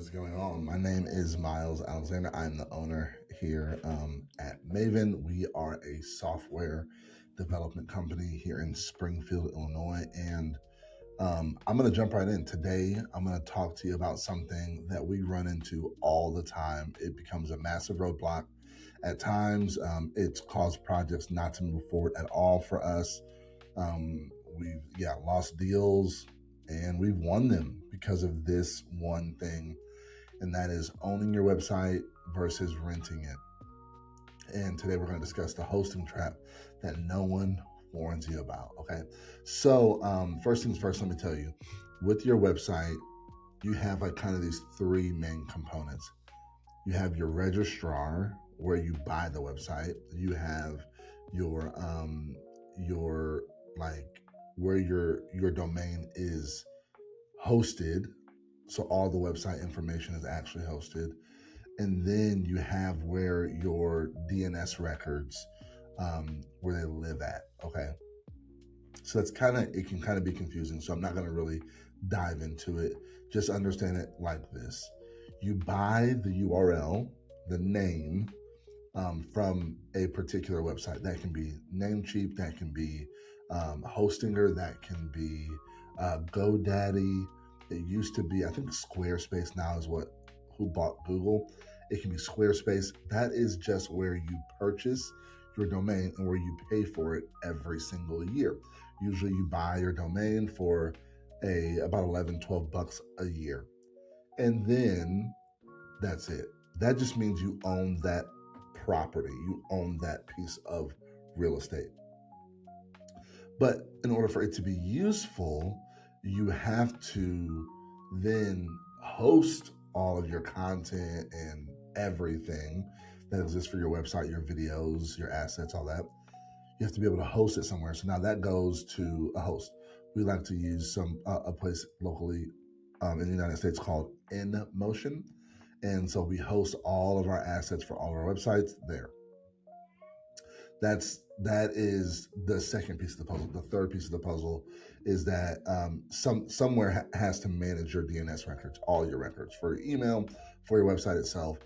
is going on? My name is Miles Alexander. I'm the owner here at Maven. We are a software development company here in Springfield, Illinois. And I'm going to jump right in. Today, I'm going to talk to you about something that we run into all the time. It becomes a massive roadblock. At times, it's caused projects not to move forward at all for us. We've lost deals and we've won them because of this one thing, and that is owning your website versus renting it. And today we're going to discuss the hosting trap that no one warns you about. Okay, so first things first, let me tell you, with your website, you have like kind of these three main components. You have your registrar where you buy the website. You have your like where your domain is hosted, so all the website information is actually hosted. And then you have where your DNS records, where they live at. Okay, so it can kind of be confusing, so I'm not going to really dive into it. Just understand it like this: you buy the URL, the name, from a particular website. That can be Namecheap, that can be Hostinger, that can be GoDaddy. It used to be, I think, Squarespace now is who bought Google. It can be Squarespace. That is just where you purchase your domain and where you pay for it every single year. Usually you buy your domain for about 11, 12 bucks a year. And then that's it. That just means you own that property, you own that piece of real estate. But in order for it to be useful, you have to then host all of your content and everything that exists for your website, your videos, your assets, all that. You have to be able to host it somewhere. So now that goes to a host. We like to use a place locally in the United States called InMotion. And so we host all of our assets for all of our websites there. That is the second piece of the puzzle. The third piece of the puzzle is that somewhere has to manage your DNS records, all your records for your email, for your website itself.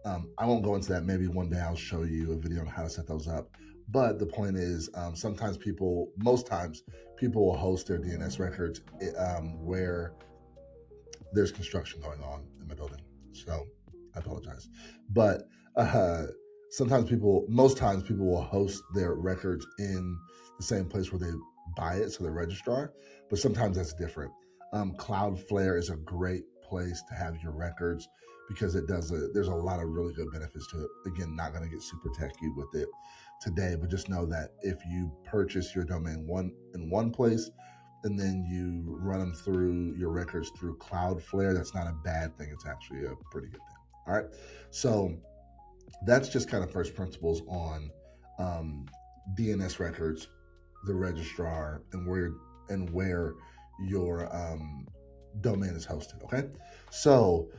I won't go into that. Maybe one day I'll show you a video on how to set those up. But the point is, most times, people will host their DNS records where there's construction going on in my building. So I apologize. But most times people will host their records in the same place where they buy it, so the registrar. But sometimes that's different. Cloudflare is a great place to have your records because there's a lot of really good benefits to it. Again, not going to get super techy with it today, but just know that if you purchase your domain in one place and then you run them through your records through Cloudflare, that's not a bad thing. It's actually a pretty good thing. All right. So that's just kind of first principles on DNS records, the registrar, and where your domain is hosted. Okay. So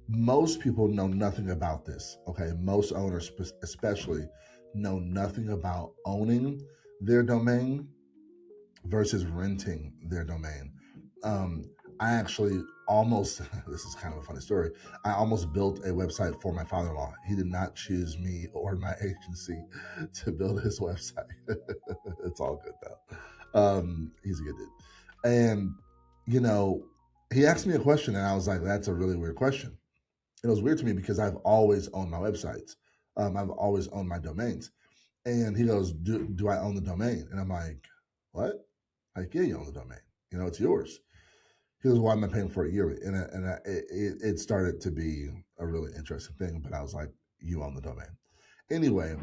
most people know nothing about this. Okay. Most owners, especially, know nothing about owning their domain versus renting their domain. I actually almost, this is kind of a funny story, I almost built a website for my father-in-law. He did not choose me or my agency to build his website. It's all good though. He's a good dude. And, you know, he asked me a question and I was like, that's a really weird question. It was weird to me because I've always owned my websites. I've always owned my domains. And he goes, do I own the domain? And I'm like, what? Like, yeah, you own the domain. It's yours. He goes, why am I paying for it yearly? It started to be a really interesting thing, but I was like, you own the domain. Anyway,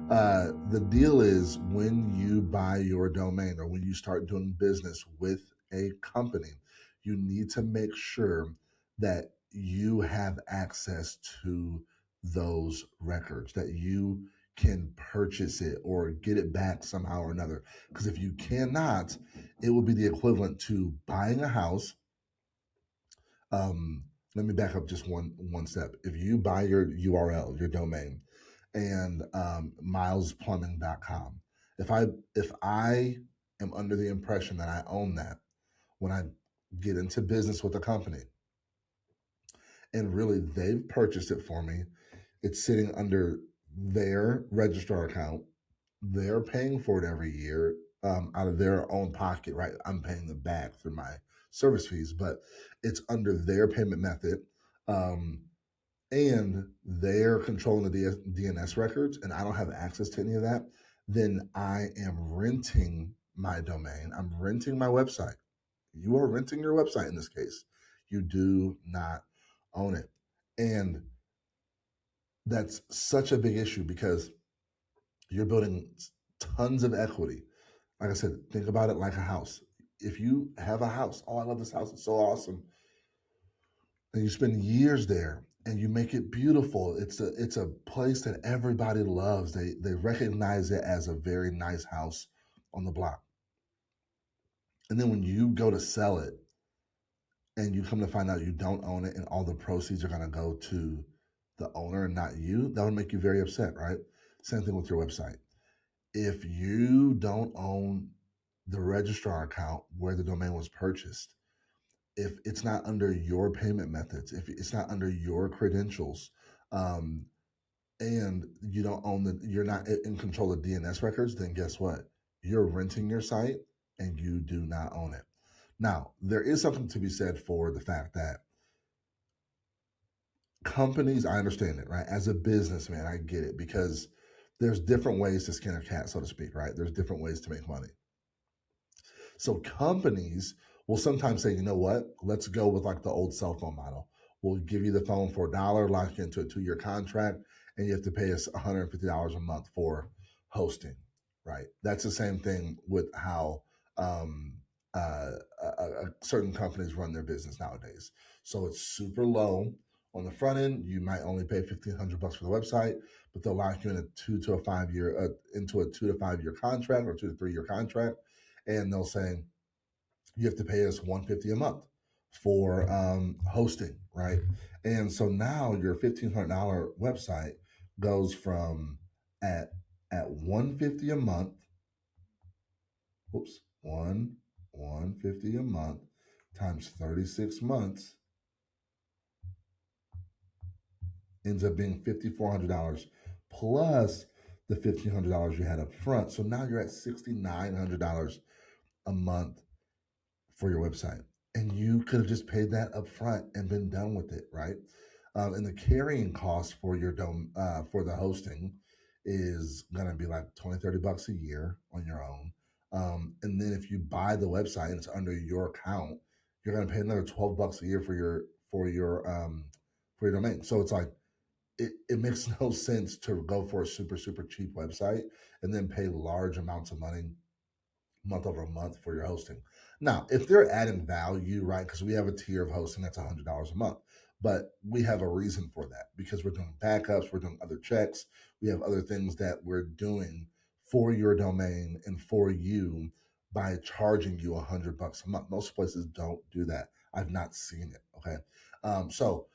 the deal is when you buy your domain or when you start doing business with a company, you need to make sure that you have access to those records, that you can purchase it or get it back somehow or another. Because if you cannot, it will be the equivalent to buying a house. Let me back up just one step. If you buy your URL, your domain, and milesplumbing.com, if I am under the impression that I own that, when I get into business with a company And really, they've purchased it for me. It's sitting under their registrar account. They're paying for it every year out of their own pocket, right? I'm paying them back through my service fees, but it's under their payment method. Um, and they're controlling the DNS records, and I don't have access to any of that, then I am renting my domain. I'm renting my website. You are renting your website in this case. You do not own it. And that's such a big issue because you're building tons of equity. Like I said, think about it like a house. If you have a house, oh, I love this house, it's so awesome, and you spend years there and you make it beautiful. It's a place that everybody loves. They recognize it as a very nice house on the block. And then when you go to sell it and you come to find out you don't own it and all the proceeds are going to go to the owner and not you, that would make you very upset, right? Same thing with your website. If you don't own the registrar account where the domain was purchased, if it's not under your payment methods, if it's not under your credentials, um, and you don't own you're not in control of DNS records, then guess what? You're renting your site and you do not own it. Now, there is something to be said for the fact that companies, I understand it, right? As a businessman, I get it because there's different ways to skin a cat, so to speak, right? There's different ways to make money. So companies will sometimes say, you know what, let's go with like the old cell phone model. We'll give you the phone for $1, lock you into a 2-year contract, and you have to pay us $150 a month for hosting, right? That's the same thing with how um, certain companies run their business nowadays. So it's super low on the front end. You might only pay $1,500 for the website, but they'll lock you in into a 2 to 5 year contract or 2 to 3 year contract, and they'll say you have to pay us $150 a month for hosting, right? And so now your $1,500 website goes from at $150 a month. Whoops, 150 a month times 36 months ends up being $5,400 plus the $1,500 you had up front. So now you're at $6,900 a month for your website. And you could have just paid that up front and been done with it, right? And the carrying cost for your for the hosting is gonna be like 20, $30 a year on your own. And then if you buy the website and it's under your account, you're gonna pay another $12 a year for your domain. So it's like it makes no sense to go for a super, super cheap website and then pay large amounts of money month over month for your hosting. Now, if they're adding value, right? Because we have a tier of hosting that's $100 a month, but we have a reason for that because we're doing backups, we're doing other checks, we have other things that we're doing for your domain and for you by charging you $100 a month. Most places don't do that. I've not seen it. Okay, so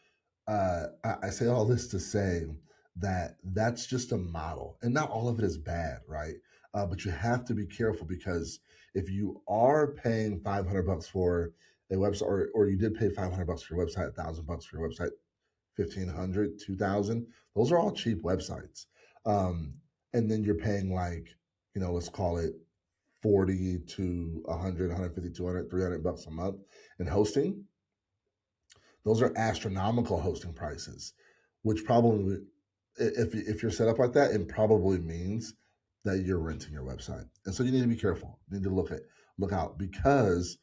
I say all this to say that that's just a model, and not all of it is bad, right? But you have to be careful because if you are paying $500 for a website, or you did pay $500 for your website, $1,000 for your website, 1,500, 2,000, those are all cheap websites. Um, and then you're paying like, let's call it 40 to 100, 150, 200, $300 a month in hosting. Those are astronomical hosting prices, which probably, if you're set up like that, it probably means that you're renting your website. And so you need to be careful. You need to look out because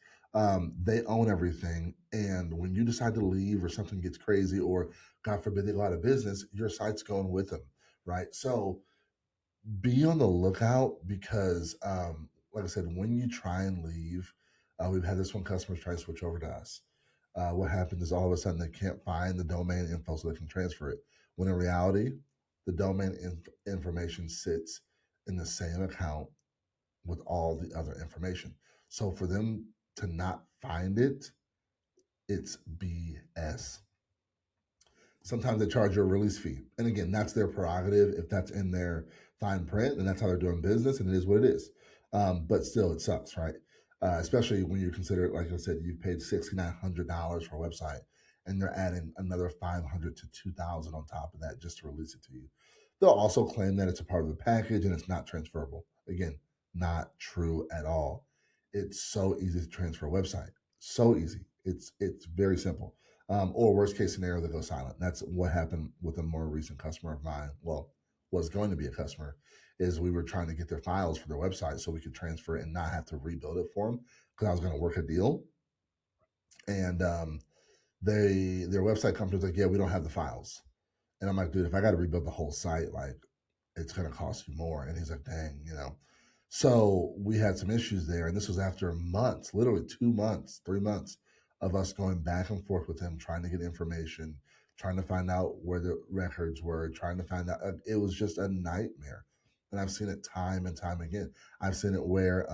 they own everything. And when you decide to leave or something gets crazy, or God forbid they go out of business, your site's going with them, right? So be on the lookout because, like I said, when you try and leave, we've had this one customer try to switch over to us. What happens is all of a sudden they can't find the domain info so they can transfer it. When in reality, the domain information sits in the same account with all the other information. So for them to not find it, it's BS. Sometimes they charge you a release fee. And again, that's their prerogative. If that's in their fine print, and that's how they're doing business, and it is what it is. But still, it sucks, right? Especially when you consider, like I said, you've paid $6,900 for a website, and they're adding another 500 to 2,000 on top of that just to release it to you. They'll also claim that it's a part of the package and it's not transferable. Again, not true at all. It's so easy to transfer a website. So easy. It's very simple. Or worst case scenario, they go silent. That's what happened with a more recent customer of mine. Well, was going to be a customer, is we were trying to get their files for their website so we could transfer it and not have to rebuild it for them because I was going to work a deal. And their website company was like, yeah, we don't have the files. And I'm like, dude, if I got to rebuild the whole site, like it's going to cost you more. And he's like, dang, you know. So we had some issues there. And this was after months, literally 2 months, 3 months of us going back and forth with him, trying to get information, trying to find out where the records were, trying to find out. It was just a nightmare. And I've seen it time and time again. I've seen it where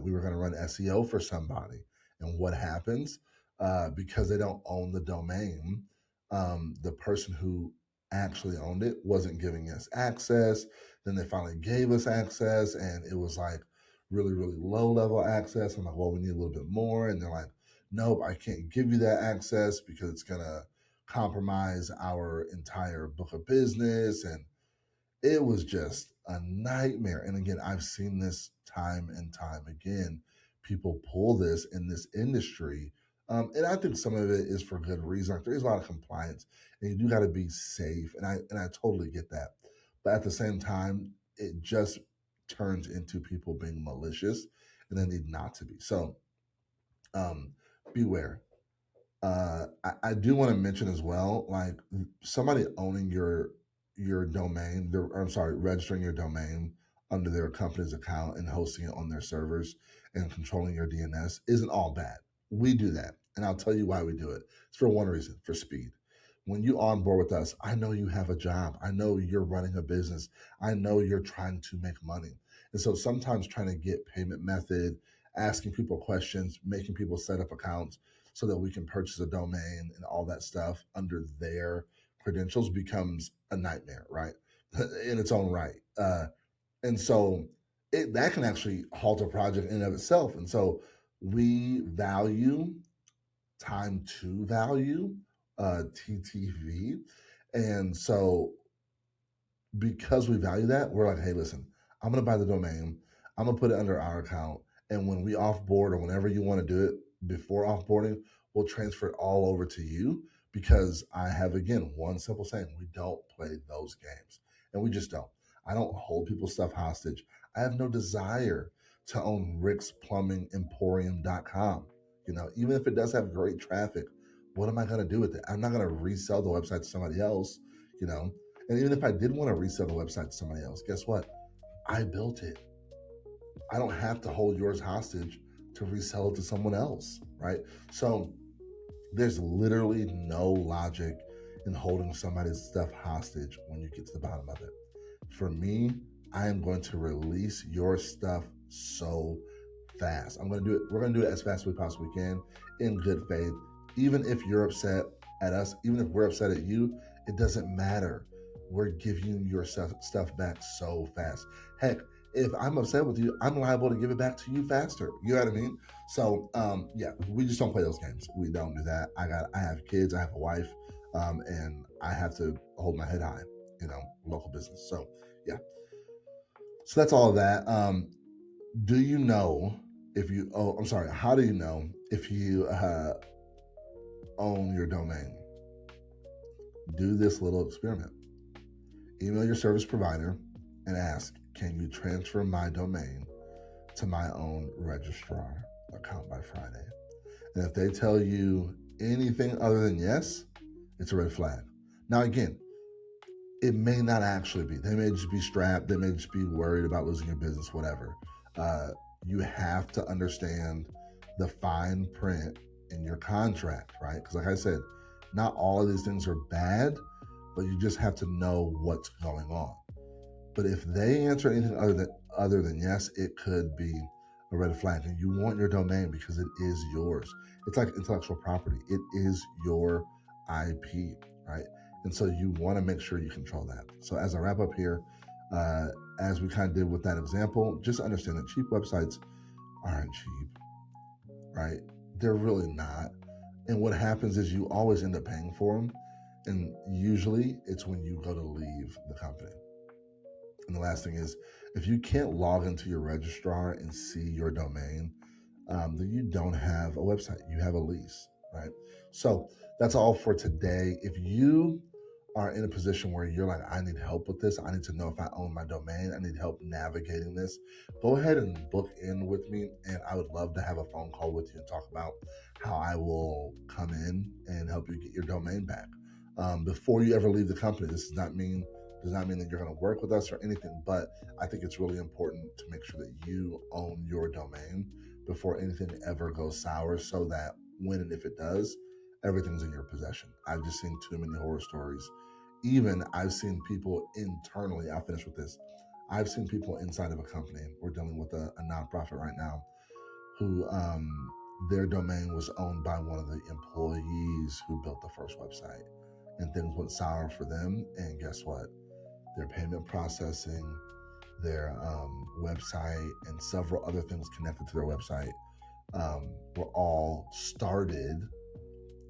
we were going to run SEO for somebody. And what happens? Because they don't own the domain, the person who actually owned it wasn't giving us access. Then they finally gave us access, and it was like really, really low level access. I'm like, well, we need a little bit more. And they're like, nope, I can't give you that access because it's going to compromise our entire book of business. And it was just a nightmare. And again, I've seen this time and time again. People pull this in this industry. And I think some of it is for good reason. Like, there's a lot of compliance and you do got to be safe. And I totally get that. But at the same time, it just turns into people being malicious and they need not to be. So um, beware. I do want to mention as well, like somebody owning your domain, I'm sorry, registering your domain under their company's account and hosting it on their servers and controlling your DNS isn't all bad. We do that, and I'll tell you why we do it. It's for one reason: for speed. When you onboard with us, I know you have a job. I know you're running a business. I know you're trying to make money. And so sometimes trying to get payment method, asking people questions, making people set up accounts so that we can purchase a domain and all that stuff under their credentials becomes a nightmare, right? In its own right. And so that can actually halt a project in and of itself. And so we value time to value, TTV. And so because we value that, we're like, hey, listen, I'm going to buy the domain. I'm going to put it under our account. And when we offboard or whenever you want to do it before offboarding, we'll transfer it all over to you because I have, again, one simple saying: we don't play those games. And we just don't. I don't hold people's stuff hostage. I have no desire to own ricksplumbingemporium.com. You know, even if it does have great traffic, what am I going to do with it? I'm not going to resell the website to somebody else, you know. And even if I did want to resell the website to somebody else, guess what? I built it. I don't have to hold yours hostage to resell it to someone else, right? So there's literally no logic in holding somebody's stuff hostage when you get to the bottom of it. For me, I am going to release your stuff so fast. I'm going to do it. We're going to do it as fast as we possibly can in good faith. Even if you're upset at us, even if we're upset at you, it doesn't matter. We're giving your stuff back so fast. Heck, if I'm upset with you, I'm liable to give it back to you faster. You know what I mean? So yeah, we just don't play those games. We don't do that. I have kids, I have a wife, and I have to hold my head high, you know, local business. So yeah. So that's all of that. Do you know if you I'm sorry, how do you know if you own your domain? Do this little experiment. Email your service provider and ask, can you transfer my domain to my own registrar account by Friday? And if they tell you anything other than yes, it's a red flag. Now, again, it may not actually be. They may just be strapped. They may just be worried about losing your business, whatever. You have to understand the fine print in your contract, right? Because like I said, not all of these things are bad, but you just have to know what's going on. But if they answer anything other than yes, it could be a red flag. And you want your domain because it is yours. It's like intellectual property. It is your IP, right? And so you want to make sure you control that. So as I wrap up here, as we kind of did with that example, just understand that cheap websites aren't cheap, right? They're really not. And what happens is you always end up paying for them. And usually it's when you go to leave the company. And the last thing is, if you can't log into your registrar and see your domain, then you don't have a website. You have a lease, right? So that's all for today. If you are in a position where you're like, I need help with this, I need to know if I own my domain, I need help navigating this, go ahead and book in with me. And I would love to have a phone call with you and talk about how I will come in and help you get your domain back. Before you ever leave the company, this does not mean that you're going to work with us or anything, but I think it's really important to make sure that you own your domain before anything ever goes sour, so that when and if it does, everything's in your possession. I've just seen too many horror stories. Even I've seen people internally, I'll finish with this. I've seen people inside of a company, we're dealing with a nonprofit right now, who their domain was owned by one of the employees who built the first website. And things went sour for them. And guess what? Their payment processing, their website, and several other things connected to their website were all started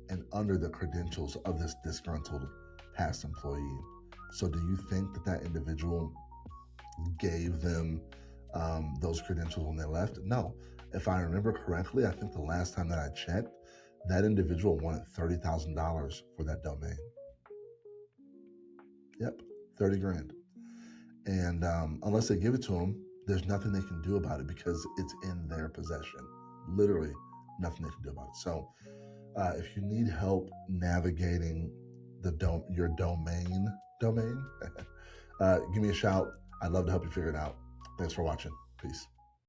and under the credentials of this disgruntled past employee. So, do you think that that individual gave them those credentials when they left? No. If I remember correctly, I think the last time that I checked, that individual wanted $30,000 for that domain. Yep, 30 grand. And unless they give it to them, there's nothing they can do about it because it's in their possession. Literally nothing they can do about it. So if you need help navigating your domain, give me a shout. I'd love to help you figure it out. Thanks for watching. Peace.